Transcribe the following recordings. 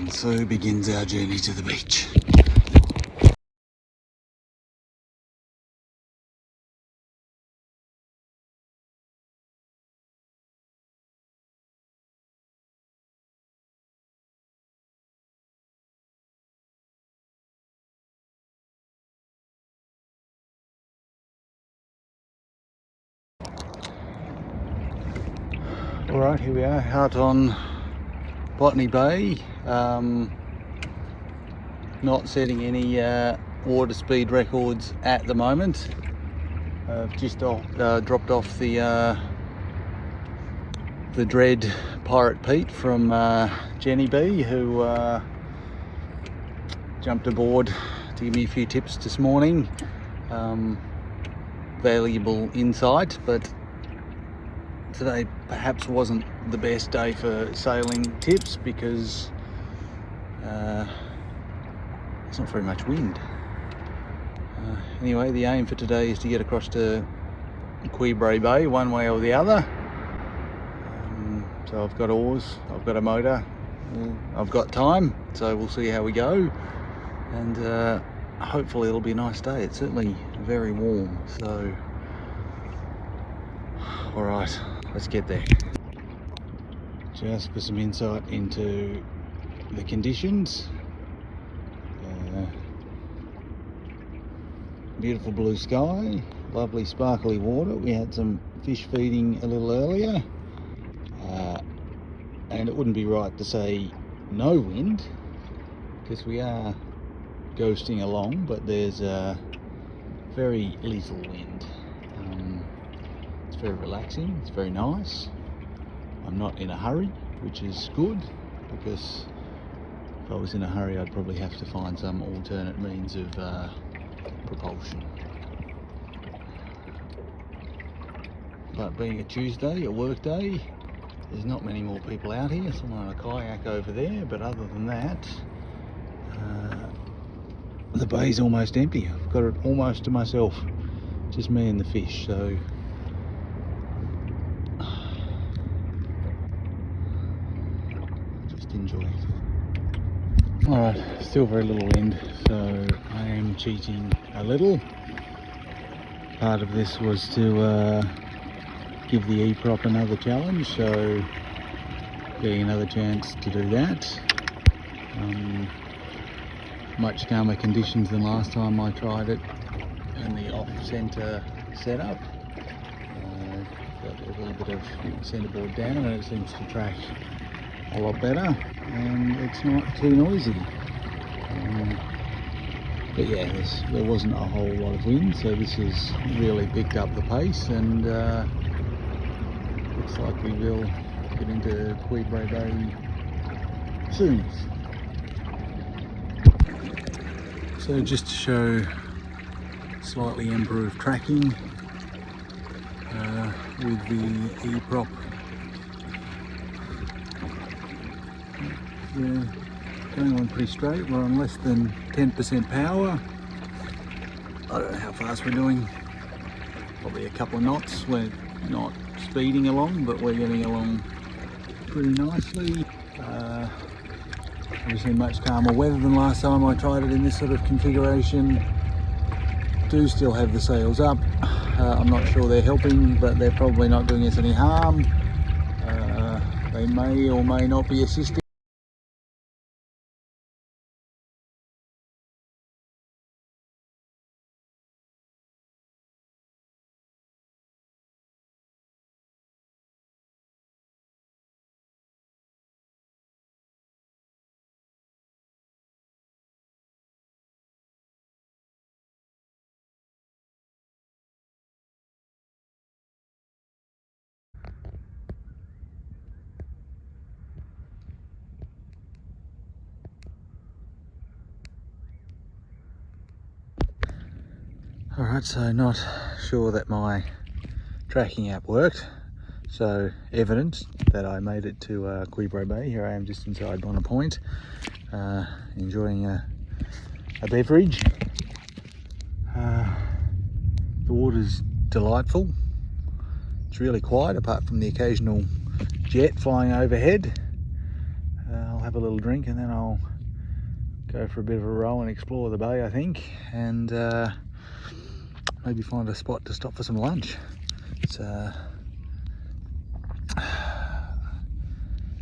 And so begins our journey to the beach. Alright, here we are out on Botany Bay. Not setting any water speed records at the moment. I've just dropped off the dread Pirate Pete from Jenny B, who jumped aboard to give me a few tips this morning. Valuable insight, but today perhaps wasn't the best day for sailing tips because there's not very much wind. Anyway, the aim for today is to get across to Quibray Bay one way or the other. So I've got oars, I've got a motor, I've got time, so we'll see how we go. And hopefully it'll be a nice day. It's certainly very warm, so alright, let's get there. Just for some insight into the conditions. Beautiful blue sky, lovely sparkly water. We had some fish feeding a little earlier, and it wouldn't be right to say no wind because we are ghosting along, but there's very little wind. It's very relaxing, it's very nice. I'm not in a hurry, which is good, because if I was in a hurry I'd probably have to find some alternate means of propulsion. But being a Tuesday, a work day, there's not many more people out here. Someone on a kayak over there, but other than that, the bay's almost empty. I've got it almost to myself, just me and the fish, so just enjoy it. Alright, still very little wind, so I am cheating a little. Part of this was to give the E-prop another challenge, so getting another chance to do that. Much calmer conditions than last time I tried it in the off-centre setup. Got a little bit of centreboard down and it seems to track a lot better, and it's not too noisy. But yeah, there wasn't a whole lot of wind, so this has really picked up the pace, and looks like we will get into Quibray Bay soon. So just to show slightly improved tracking with the E-prop. Yeah, going on pretty straight. We're on less than 10% power. I don't know how fast we're doing. Probably a couple of knots. We're not speeding along, but we're getting along pretty nicely. Obviously much calmer weather than last time I tried it in this sort of configuration. Do still have the sails up. I'm not sure they're helping, but they're probably not doing us any harm. They may or may not be assisting. Alright, so not sure that my tracking app worked, so evidence that I made it to Quibray Bay. Here I am just inside Botany Point, enjoying a beverage. The water's delightful. It's really quiet apart from the occasional jet flying overhead. I'll have a little drink, and then I'll go for a bit of a row and explore the bay, I think, and maybe find a spot to stop for some lunch. It's a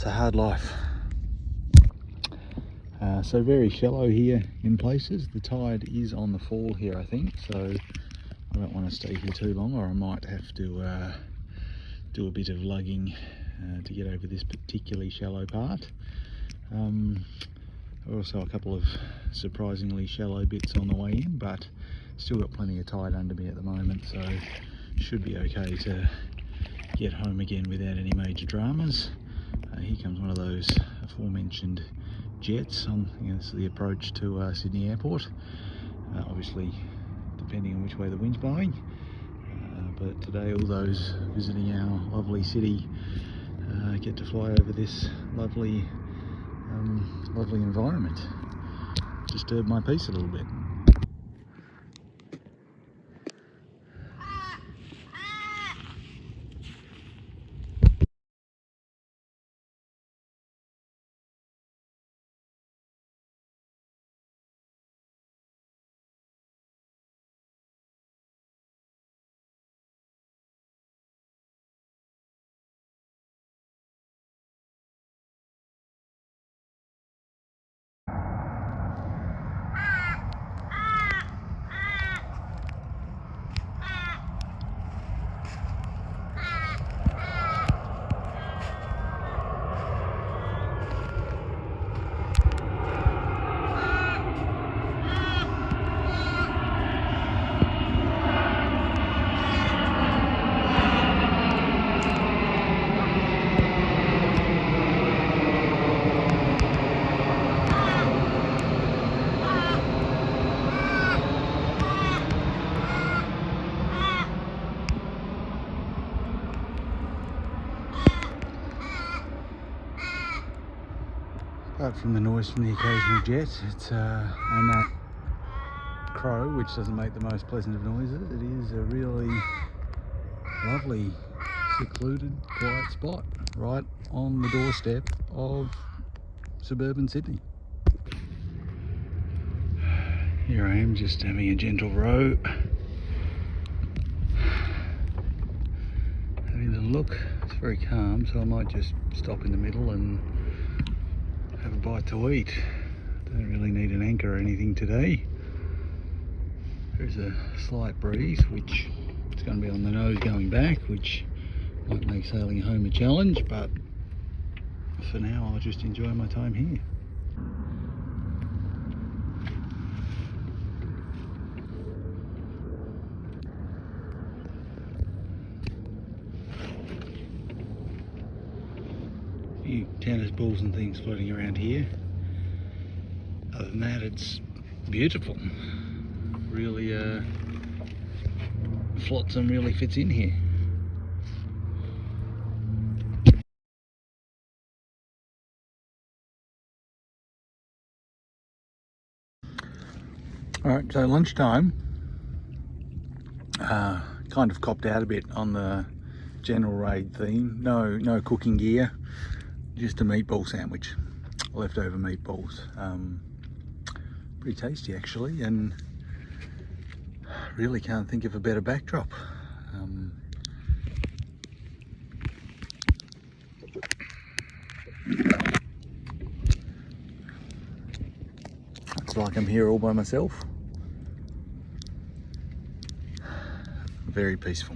hard life. So very shallow here in places. The tide is on the fall here, I think, so I don't want to stay here too long, or I might have to do a bit of lugging to get over this particularly shallow part. Also a couple of surprisingly shallow bits on the way in, but still got plenty of tide under me at the moment, so should be okay to get home again without any major dramas. Here comes one of those aforementioned jets on, this is the approach to Sydney Airport. Obviously depending on which way the wind's blowing, but today all those visiting our lovely city get to fly over this lovely environment. Disturb my peace a little bit. Apart from the noise from the occasional jet, it's and that crow, which doesn't make the most pleasant of noises, it is a really lovely, secluded, quiet spot right on the doorstep of suburban Sydney. Here I am, just having a gentle row, having a look. It's very calm, so I might just stop in the middle and have a bite to eat. Don't really need an anchor or anything today. There's a slight breeze, which is going to be on the nose going back, which might make sailing home a challenge, but for now I'll just enjoy my time here. A few tennis balls and things floating around here. Other than that, it's beautiful. Really, flotsam really fits in here. Alright, so lunchtime, kind of copped out a bit on the general raid theme. No cooking gear, just a meatball sandwich, leftover meatballs. Pretty tasty actually, and really can't think of a better backdrop. It's like I'm here all by myself. Very peaceful.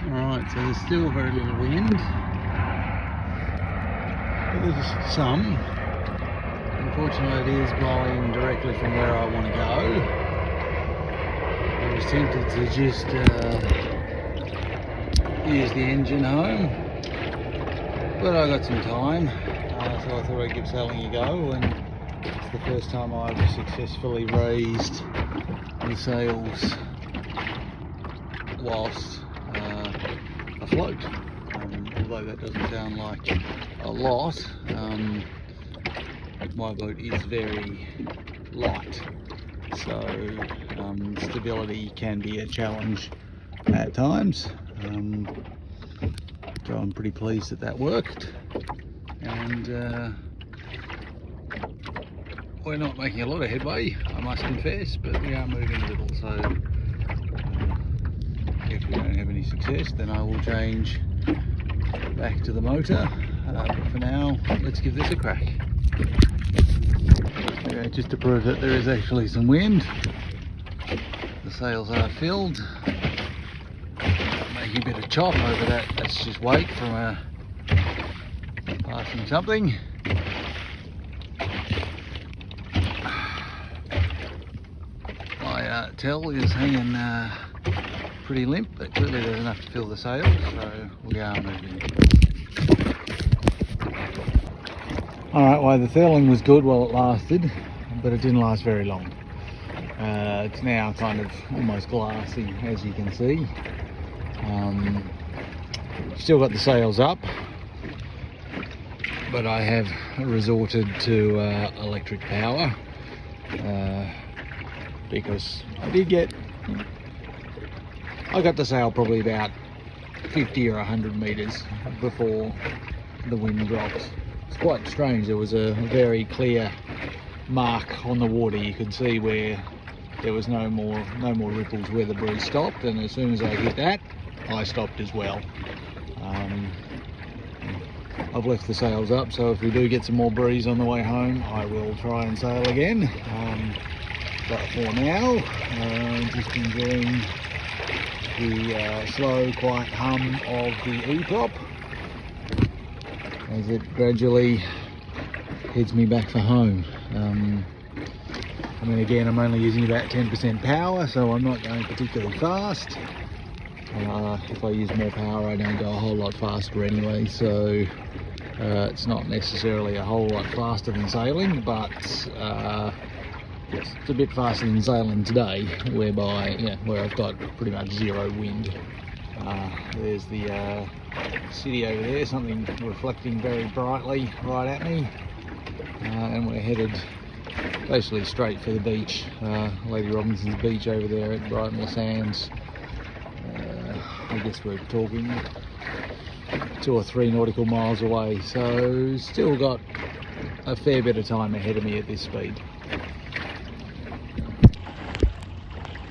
Alright, so there's still very little wind, but there's some. Unfortunately, it is blowing directly from where I want to go. I was tempted to just use the engine home, but I got some time, so I thought I'd give sailing a go, and it's the first time I've successfully raised the sails whilst afloat. although that doesn't sound like a lot. My boat is very light, so stability can be a challenge at times. So I'm pretty pleased that that worked, and we're not making a lot of headway, I must confess, but we are moving a little. So if we don't have any success, then I will change back to the motor, but for now let's give this a crack. Okay, just to prove that there is actually some wind, the sails are filled. Making a bit of chop over that, that's just wake from passing something. My tail is hanging pretty limp, but clearly there's enough to fill the sails, so we are moving. Alright, well, the furling was good while it lasted, but it didn't last very long. It's now kind of almost glassy, as you can see. Still got the sails up, but I have resorted to electric power because I got the sail probably about 50 or 100 meters before the wind dropped. It's quite strange. There was a very clear mark on the water. You could see where there was no more ripples where the breeze stopped, and as soon as I hit that, I stopped as well. I've left the sails up, so if we do get some more breeze on the way home, I will try and sail again. But for now, just enjoying the slow, quiet hum of the E-prop as it gradually heads me back for home. I mean, again, I'm only using about 10% power, so I'm not going particularly fast. If I use more power, I don't go a whole lot faster anyway, so it's not necessarily a whole lot faster than sailing, but yes, it's a bit faster than sailing today, where I've got pretty much zero wind. There's the city over there, something reflecting very brightly right at me, and we're headed basically straight for the beach, Lady Robinson's beach over there at Brighton Le Sands. I guess we're talking 2 or 3 nautical miles away, so still got a fair bit of time ahead of me at this speed.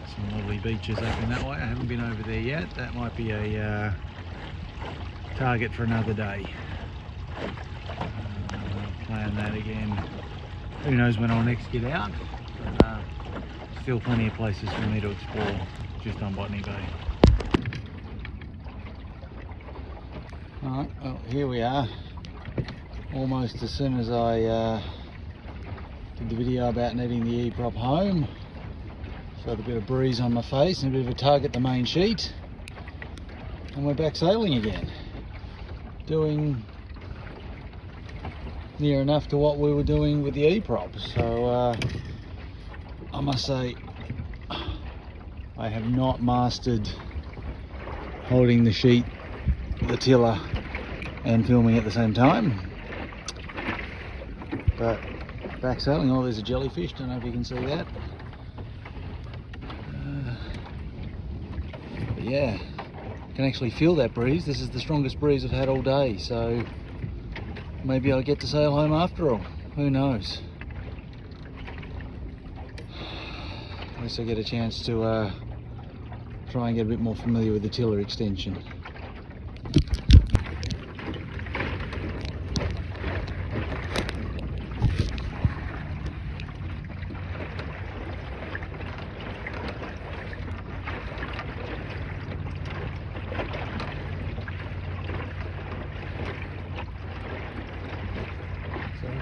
Some lovely beaches up in that way. I haven't been over there yet. That might be a target for another day. Plan that again. Who knows when I'll next get out, but still plenty of places for me to explore just on Botany Bay. Alright, well, here we are, almost as soon as I did the video about needing the E-prop home. Felt a bit of breeze on my face and a bit of a tug at the main sheet, and we're back sailing again, doing near enough to what we were doing with the E-prop. So I must say I have not mastered holding the sheet, the tiller and filming at the same time, but back sailing. Oh, there's a jellyfish, don't know if you can see that. But yeah, can actually feel that breeze. This is the strongest breeze I've had all day, so maybe I'll get to sail home after all, who knows. At least I get a chance to try and get a bit more familiar with the tiller extension.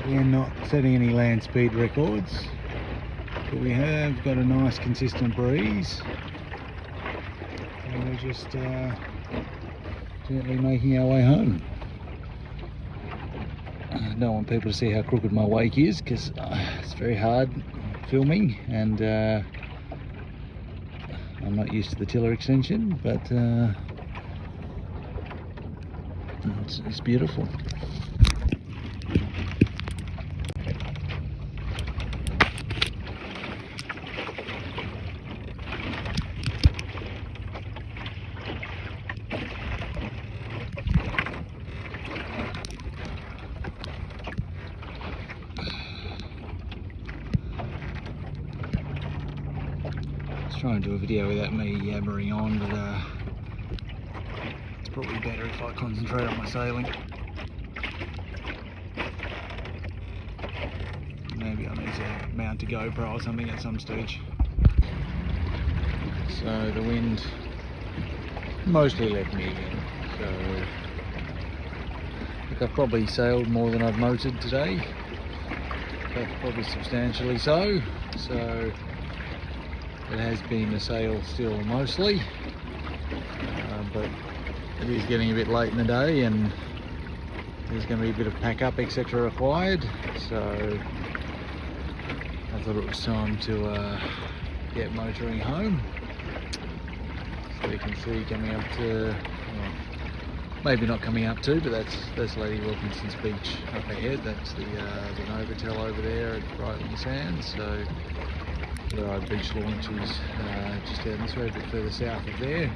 Again, not setting any land speed records, but we have got a nice consistent breeze, and we're just gently making our way home. I don't want people to see how crooked my wake is, because it's very hard filming, and I'm not used to the tiller extension, but It's beautiful. Try and do a video without me yammering on, but it's probably better if I concentrate on my sailing. Maybe I need to mount a GoPro or something at some stage. So the wind mostly left me again. So I think I've probably sailed more than I've motored today. Probably substantially so. So it has been a sail still mostly, but it is getting a bit late in the day and there's going to be a bit of pack up etc required, so I thought it was time to get motoring home. So you can see coming up to, well, maybe not coming up to, but that's Lady Wilkinson's beach up ahead. That's the Novotel over there at Brightling Sands. So there are beach launches just down this way, a bit further south of there.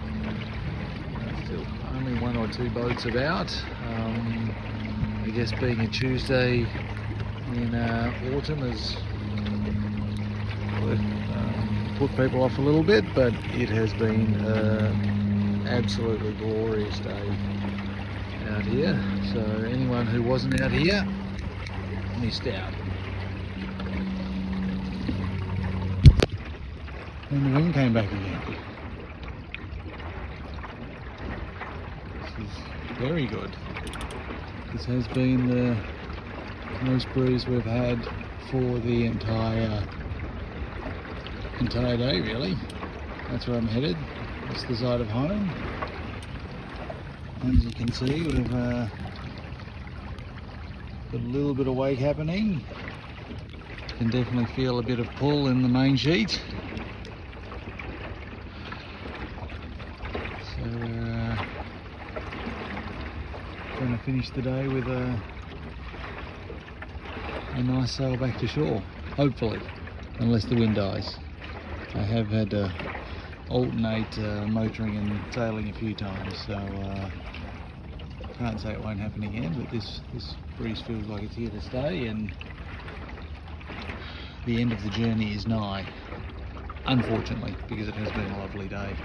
Still only 1 or 2 boats about. I guess being a Tuesday in autumn has put people off a little bit, but it has been an absolutely glorious day out here. So anyone who wasn't out here missed out. And the wind came back again. This is very good. This has been the most breeze we've had for the entire day, really. That's where I'm headed. It's the side of home. As you can see, we've got a little bit of wake happening. You can definitely feel a bit of pull in the main sheet. Going to finish the day with a nice sail back to shore, hopefully, unless the wind dies. I have had to alternate motoring and sailing a few times, so can't say it won't happen again, but this breeze feels like it's here to stay and the end of the journey is nigh, unfortunately, because it has been a lovely day.